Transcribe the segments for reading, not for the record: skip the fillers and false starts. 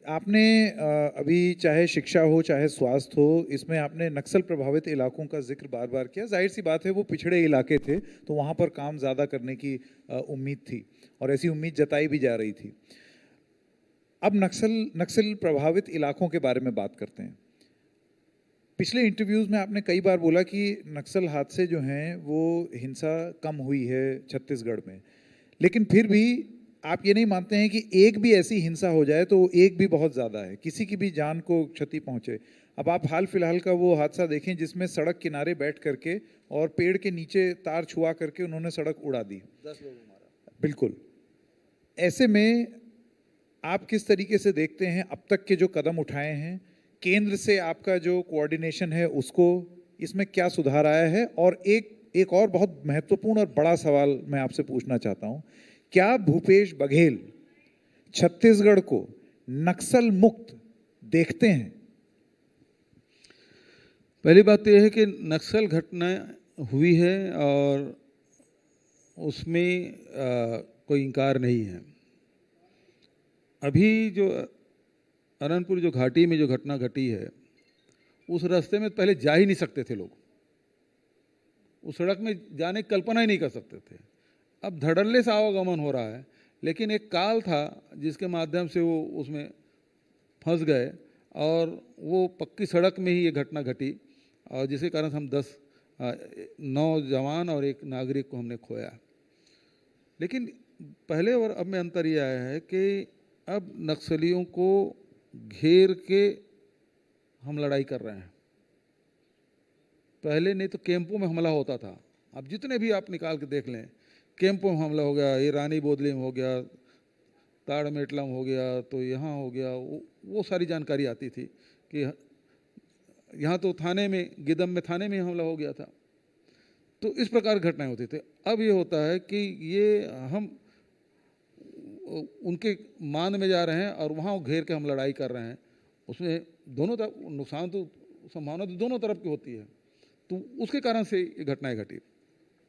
आपने अभी चाहे शिक्षा हो चाहे स्वास्थ्य हो, इसमें आपने नक्सल प्रभावित इलाकों का जिक्र बार बार किया। जाहिर सी बात है वो पिछड़े इलाके थे, तो वहाँ पर काम ज़्यादा करने की उम्मीद थी और ऐसी उम्मीद जताई भी जा रही थी। अब नक्सल प्रभावित इलाकों के बारे में बात करते हैं। पिछले इंटरव्यूज़ में आपने कई बार बोला कि नक्सल हादसे जो हैं वो हिंसा कम हुई है छत्तीसगढ़ में, लेकिन फिर भी आप ये नहीं मानते हैं कि एक भी ऐसी हिंसा हो जाए तो एक भी बहुत ज़्यादा है, किसी की भी जान को क्षति पहुंचे। अब आप हाल फिलहाल का वो हादसा देखें जिसमें सड़क किनारे बैठ करके और पेड़ के नीचे तार छुआ करके उन्होंने सड़क उड़ा दी, 10 लोगों को मारा। बिल्कुल। ऐसे में आप किस तरीके से देखते हैं अब तक के जो कदम उठाए हैं, केंद्र से आपका जो कोऑर्डिनेशन है उसको, इसमें क्या सुधार आया है? और एक और बहुत महत्वपूर्ण और बड़ा सवाल मैं आपसे पूछना चाहता हूं, क्या भूपेश बघेल छत्तीसगढ़ को नक्सल मुक्त देखते हैं? पहली बात तो यह है कि नक्सल घटना हुई है और उसमें कोई इनकार नहीं है। अभी जो अरनपुर जो घाटी में जो घटना घटी है, उस रास्ते में पहले जा ही नहीं सकते थे लोग, उस सड़क में जाने की कल्पना ही नहीं कर सकते थे। अब धड़ल्ले से आवागमन हो रहा है, लेकिन एक काल था जिसके माध्यम से वो उसमें फंस गए और वो पक्की सड़क में ही ये घटना घटी और जिसके कारण हम 10 नौजवान और एक नागरिक को हमने खोया। लेकिन पहले और अब में अंतर ये आया है कि अब नक्सलियों को घेर के हम लड़ाई कर रहे हैं। पहले नहीं तो कैंपों में हमला होता था, अब जितने भी आप निकाल के देख लें, कैंपों में हमला हो गया, ये रानी बोदली में हो गया, ताड़मेटला में हो गया, तो यहाँ हो गया, वो सारी जानकारी आती थी कि यहाँ तो थाने में, गिदम में थाने में हमला हो गया था। तो इस प्रकार घटनाएं होती थी। अब ये होता है कि ये हम उनके मान में जा रहे हैं और वहाँ घेर के हम लड़ाई कर रहे हैं। उसमें दोनों तरफ नुकसान तो, संभावना तो दोनों तरफ की होती है, तो उसके कारण से ये घटनाएं घटी।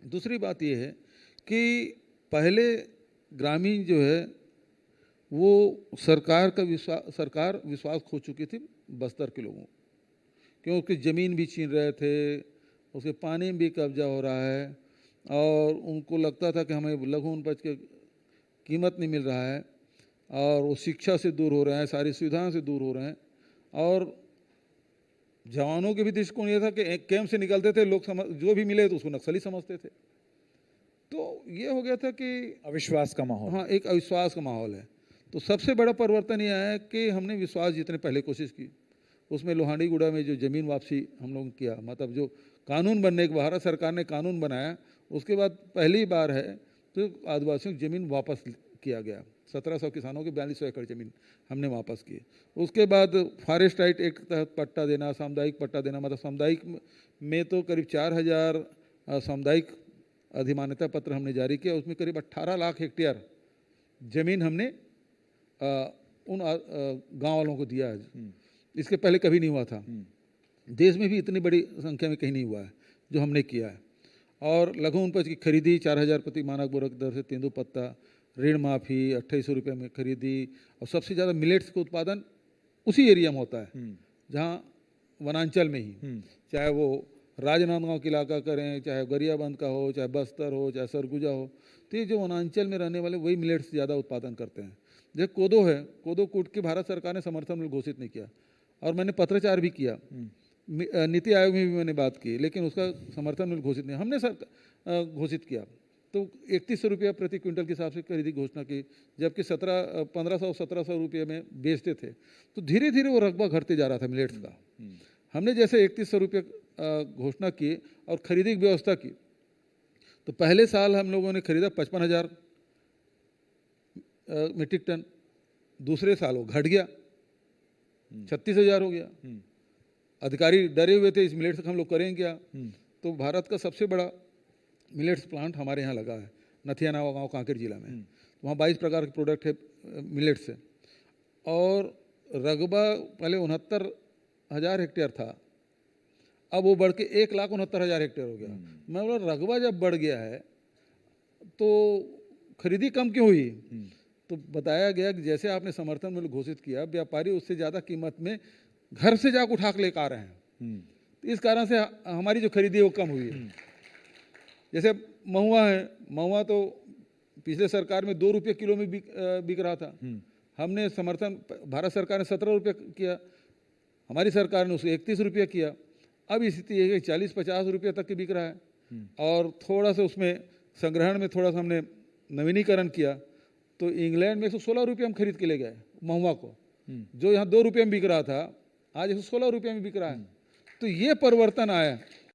दूसरी बात ये है कि पहले ग्रामीण जो है वो सरकार विश्वास खो चुकी थी बस्तर के लोगों, क्योंकि ज़मीन भी छीन रहे थे, उसके पानी में भी कब्जा हो रहा है और उनको लगता था कि हमें लघु उपज के कीमत नहीं मिल रहा है और वो शिक्षा से दूर हो रहे हैं, सारी सुविधाओं से दूर हो रहे हैं। और जवानों के भी दृष्टिकोण ये था कि एक कैंप से निकलते थे लोग, जो भी मिले तो उसको नक्सली समझते थे। तो ये हो गया था कि अविश्वास का माहौल। हाँ, एक अविश्वास का माहौल है। तो सबसे बड़ा परिवर्तन ये आया कि हमने विश्वास जितने पहले कोशिश की, उसमें लोहांडीगुड़ा में जो ज़मीन वापसी हम लोगों ने किया, मतलब जो कानून बनने के भारत सरकार ने कानून बनाया, उसके बाद पहली बार है तो आदिवासियों की ज़मीन वापस किया गया। 1700 किसानों के 4200 एकड़ ज़मीन हमने वापस की। उसके बाद फॉरेस्ट राइट एक्ट के तहत पट्टा देना, सामुदायिक पट्टा देना, मतलब सामुदायिक में तो करीब 4000 सामुदायिक अधिमान्यता पत्र हमने जारी किया। उसमें करीब 18 लाख हेक्टेयर ज़मीन हमने उन गाँव वालों को दिया है। इसके पहले कभी नहीं हुआ था, देश में भी इतनी बड़ी संख्या में कहीं नहीं हुआ है जो हमने किया है। और लघु उपज की खरीदी 4000 प्रति मानक बोरा की दर से तेंदुपत्ता, ऋण माफ़ी 2800 रुपये में खरीदी। और सबसे ज़्यादा मिलेट्स का उत्पादन उसी एरिया में होता है जहाँ वनांचल में ही, चाहे वो राजनांदगांव का इलाका करें, चाहे गरियाबंद का हो, चाहे बस्तर हो, चाहे सरगुजा हो, तो ये जो वनांचल में रहने वाले वही मिलेट्स ज़्यादा उत्पादन करते हैं। जैसे कोदो है, कोदो कूट के भारत सरकार ने समर्थन मूल्य घोषित नहीं किया और मैंने पत्राचार भी किया, नीति आयोग में भी मैंने बात की, लेकिन उसका समर्थन मूल्य घोषित नहीं, हमने घोषित किया। तो 3100 रुपया प्रति क्विंटल के हिसाब से खरीदी घोषणा की, जबकि 1500-1700 रुपये में बेचते थे। तो धीरे धीरे वो रकबा घटते जा रहा था मिलेट्स का। हमने जैसे 3100 रुपये घोषणा की और खरीदी की व्यवस्था की, तो पहले साल हम लोगों ने खरीदा 55,000 मीट्रिक टन, दूसरे साल वो घट गया 36,000 हो गया। अधिकारी डरे हुए थे इस मिलेट्स का हम लोग करेंगे क्या। तो भारत का सबसे बड़ा मिलेट्स प्लांट हमारे यहाँ लगा है, नथियानावा गाँव, कांकेर जिला में। वहाँ 22 प्रकार के प्रोडक्ट है मिलेट से। और रकबा पहले 69,000 हेक्टेयर था, अब वो बढ़ के 1,69,000 हेक्टेयर हो गया। मैं बोला रकबा जब बढ़ गया है तो खरीदी कम क्यों हुई। तो बताया गया कि जैसे आपने समर्थन मूल्य घोषित किया, व्यापारी उससे ज़्यादा कीमत में घर से जाकर उठा के लेकर आ रहे हैं। तो इस कारण से हमारी जो खरीदी है वो कम हुई है। जैसे महुआ है, महुआ तो पिछले सरकार में 2 रुपये किलो में बिक रहा था। हमने समर्थन, भारत सरकार ने 17 रुपये किया, हमारी सरकार ने उसको 31 रुपये किया। अब स्थिति है कि 40-50 रुपये तक के बिक रहा है। और थोड़ा सा उसमें संग्रहण में थोड़ा सा हमने नवीनीकरण किया, तो इंग्लैंड में 116 रुपये हम खरीद के ले गए महुआ को, जो यहाँ 2 रुपये में बिक रहा था आज 116 रुपये में बिक रहा है। तो ये परिवर्तन आया।